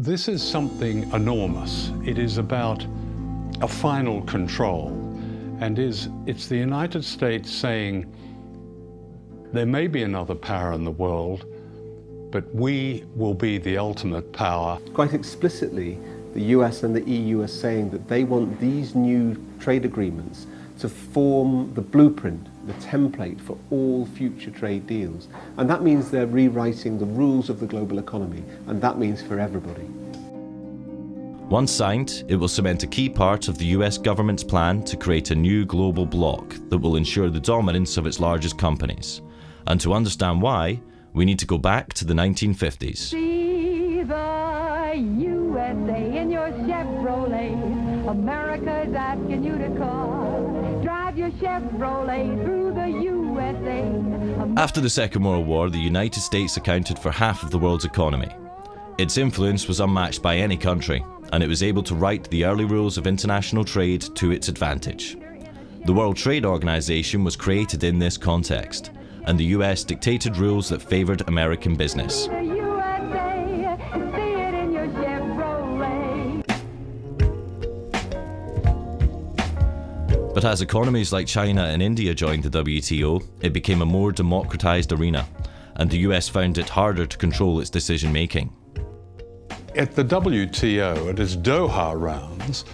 This is something enormous. It is about a final control, and it's the United States saying there may be another power in the world, but we will be the ultimate power. Quite explicitly, the US and the EU are saying that they want these new trade agreements to form the blueprint, the template for all future trade deals. And that means they're rewriting the rules of the global economy, and that means for everybody. Once signed, it will cement a key part of the US government's plan to create a new global bloc that will ensure the dominance of its largest companies. And to understand why, we need to go back to the 1950s. See the USA in your Chevrolet. America's asking you to call. Drive your Chevrolet through the USA. After the Second World War, the United States accounted for half of the world's economy. Its influence was unmatched by any country, and it was able to write the early rules of international trade to its advantage. The World Trade Organization was created in this context, and the US dictated rules that favored American business. But as economies like China and India joined the WTO, it became a more democratized arena, and the US found it harder to control its decision-making. At the WTO, at its Doha rounds,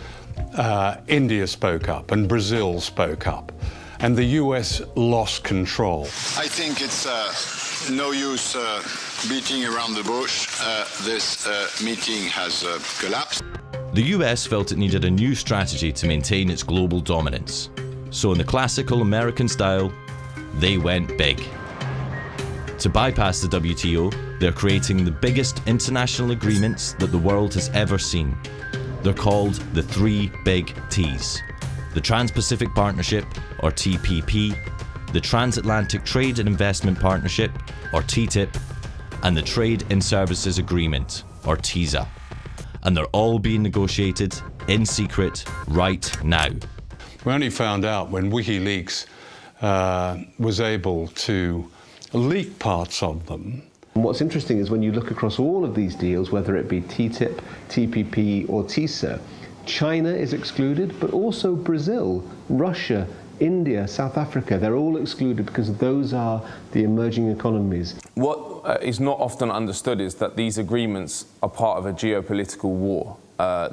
India spoke up and Brazil spoke up, and the US lost control. I think it's no use beating around the bush. This meeting has collapsed. The US felt it needed a new strategy to maintain its global dominance. So in the classical American style, they went big. To bypass the WTO, they're creating the biggest international agreements that the world has ever seen. They're called the three big T's: the Trans-Pacific Partnership, or TPP, the Transatlantic Trade and Investment Partnership, or TTIP, and the Trade in Services Agreement, or TISA. And they're all being negotiated in secret right now. We only found out when WikiLeaks was able to leak parts of them. And what's interesting is when you look across all of these deals, whether it be TTIP, TPP or TISA, China is excluded, but also Brazil, Russia, India, South Africa, they're all excluded because those are the emerging economies. What is not often understood is that these agreements are part of a geopolitical war.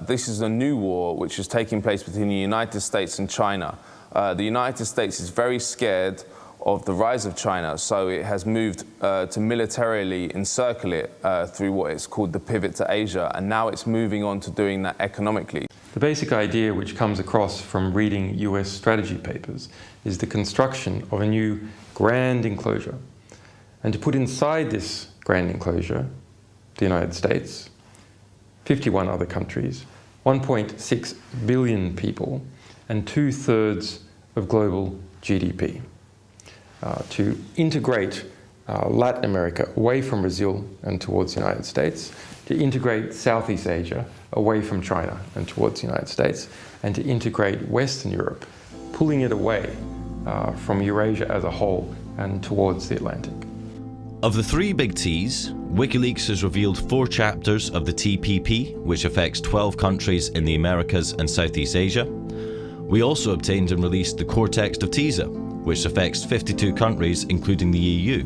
This is a new war which is taking place between the United States and China. The United States is very scared of the rise of China, so it has moved to militarily encircle it through what is called the pivot to Asia, and now it's moving on to doing that economically. The basic idea which comes across from reading US strategy papers is the construction of a new grand enclosure. And to put inside this grand enclosure, the United States, 51 other countries, 1.6 billion people, and 2/3 of global GDP. To integrate Latin America away from Brazil and towards the United States, to integrate Southeast Asia away from China and towards the United States, and to integrate Western Europe, pulling it away from Eurasia as a whole and towards the Atlantic. Of the three big T's, WikiLeaks has revealed 4 chapters of the TPP, which affects 12 countries in the Americas and Southeast Asia. We also obtained and released the core text of TISA, which affects 52 countries, including the EU.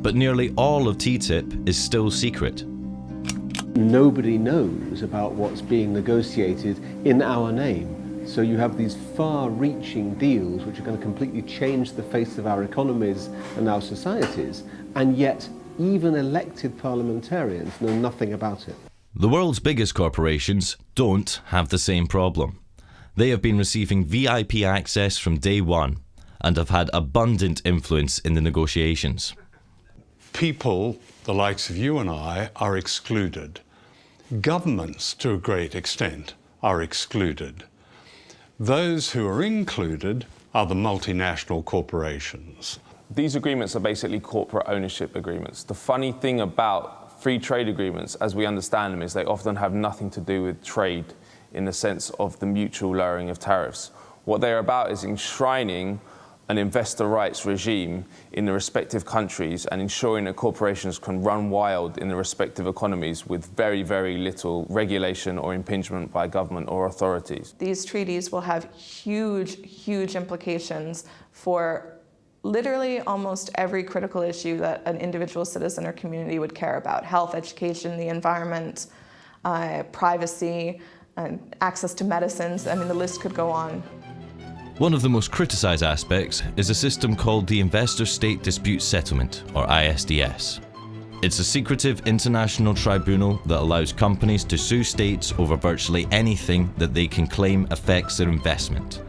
But nearly all of TTIP is still secret. Nobody knows about what's being negotiated in our name. So you have these far-reaching deals which are going to completely change the face of our economies and our societies, and yet even elected parliamentarians know nothing about it. The world's biggest corporations don't have the same problem. They have been receiving VIP access from day one and have had abundant influence in the negotiations. People, the likes of you and I, are excluded. Governments, to a great extent, are excluded. Those who are included are the multinational corporations. These agreements are basically corporate ownership agreements. The funny thing about free trade agreements, as we understand them, is they often have nothing to do with trade in the sense of the mutual lowering of tariffs. What they're about is enshrining an investor rights regime in the respective countries and ensuring that corporations can run wild in the respective economies with very, very little regulation or impingement by government or authorities. These treaties will have huge, huge implications for literally almost every critical issue that an individual citizen or community would care about: health, education, the environment, privacy, access to medicines. I mean, the list could go on. One of the most criticised aspects is a system called the Investor State Dispute Settlement, or ISDS. It's a secretive international tribunal that allows companies to sue states over virtually anything that they can claim affects their investment.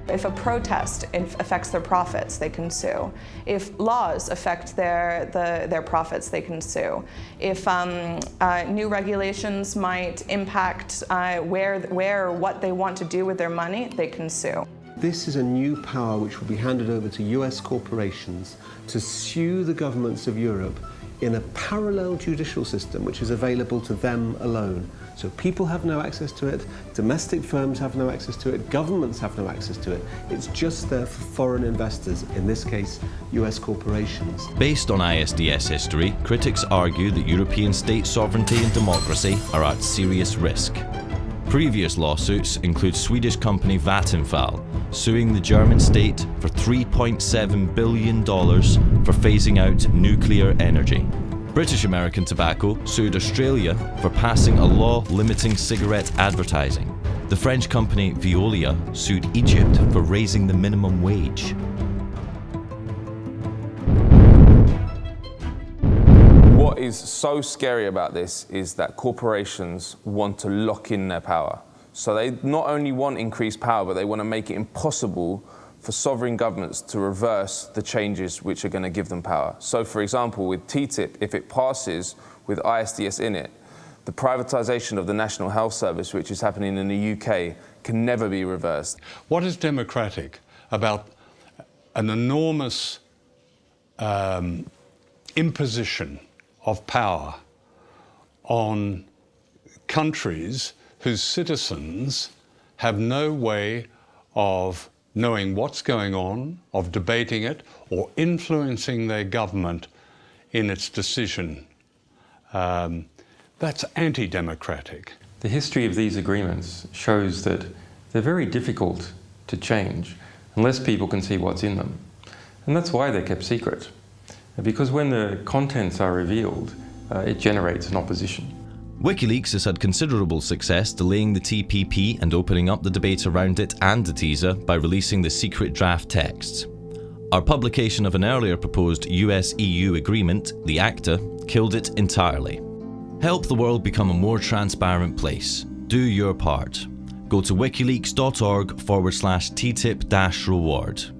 If a protest affects their profits, they can sue. If laws affect their profits, they can sue. If new regulations might impact where or what they want to do with their money, they can sue. This is a new power which will be handed over to US corporations to sue the governments of Europe in a parallel judicial system which is available to them alone. So people have no access to it, domestic firms have no access to it, governments have no access to it. It's just there for foreign investors, in this case, US corporations. Based on ISDS history, critics argue that European state sovereignty and democracy are at serious risk. Previous lawsuits include Swedish company Vattenfall suing the German state for $3.7 billion for phasing out nuclear energy. British American Tobacco sued Australia for passing a law limiting cigarette advertising. The French company Veolia sued Egypt for raising the minimum wage. What is so scary about this is that corporations want to lock in their power. So they not only want increased power, but they want to make it impossible for sovereign governments to reverse the changes which are going to give them power. So for example, with TTIP, if it passes with ISDS in it, the privatization of the National Health Service, which is happening in the UK, can never be reversed. What is democratic about an enormous imposition of power on countries whose citizens have no way of knowing what's going on, of debating it, or influencing their government in its decision? That's anti-democratic. The history of these agreements shows that they're very difficult to change unless people can see what's in them. And that's why they're kept secret. Because when the contents are revealed, it generates an opposition. WikiLeaks has had considerable success delaying the TPP and opening up the debate around it and the TISA by releasing the secret draft texts. Our publication of an earlier proposed US-EU agreement, the ACTA, killed it entirely. Help the world become a more transparent place. Do your part. Go to wikileaks.org/TTIP-reward.